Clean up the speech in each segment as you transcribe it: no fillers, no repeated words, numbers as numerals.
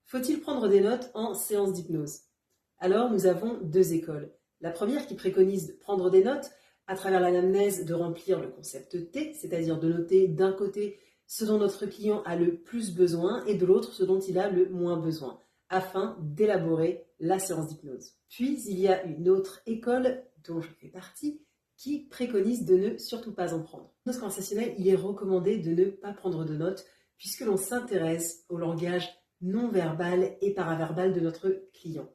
Faut-il prendre des notes en séance d'hypnose? Alors, nous avons deux écoles. La première qui préconise de prendre des notes, à travers l'anamnèse, de remplir le concept T, c'est-à-dire de noter d'un côté ce dont notre client a le plus besoin et de l'autre ce dont il a le moins besoin, afin d'élaborer la séance d'hypnose. Puis, il y a une autre école, dont je fais partie, qui préconise de ne surtout pas en prendre. En hypnose conversationnelle, il est recommandé de ne pas prendre de notes, puisque l'on s'intéresse au langage non verbal et paraverbal de notre client.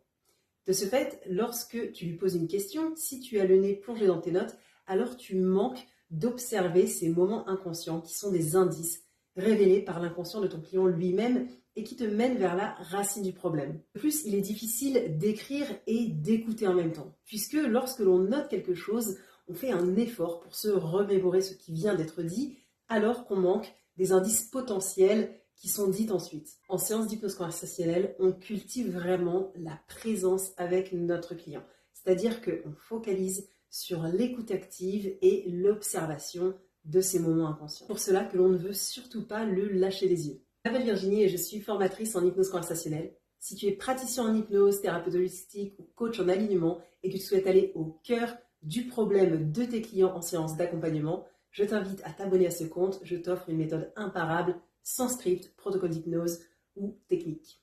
De ce fait, lorsque tu lui poses une question, si tu as le nez plongé dans tes notes, alors tu manques d'observer ces moments inconscients qui sont des indices révélés par l'inconscient de ton client lui-même et qui te mènent vers la racine du problème. De plus, il est difficile d'écrire et d'écouter en même temps, puisque lorsque l'on note quelque chose, on fait un effort pour se remémorer ce qui vient d'être dit, alors qu'on manque des indices potentiels qui sont dites ensuite. En séance d'hypnose conversationnelle, on cultive vraiment la présence avec notre client. C'est-à-dire qu'on focalise sur l'écoute active et l'observation de ces moments inconscients. Pour cela que l'on ne veut surtout pas le lâcher des yeux. Je m'appelle Virginie et je suis formatrice en hypnose conversationnelle. Si tu es praticien en hypnose, thérapeute holistique ou coach en alignement et que tu souhaites aller au cœur du problème de tes clients en séance d'accompagnement, je t'invite à t'abonner à ce compte. Je t'offre une méthode imparable, sans script, protocole d'hypnose ou technique.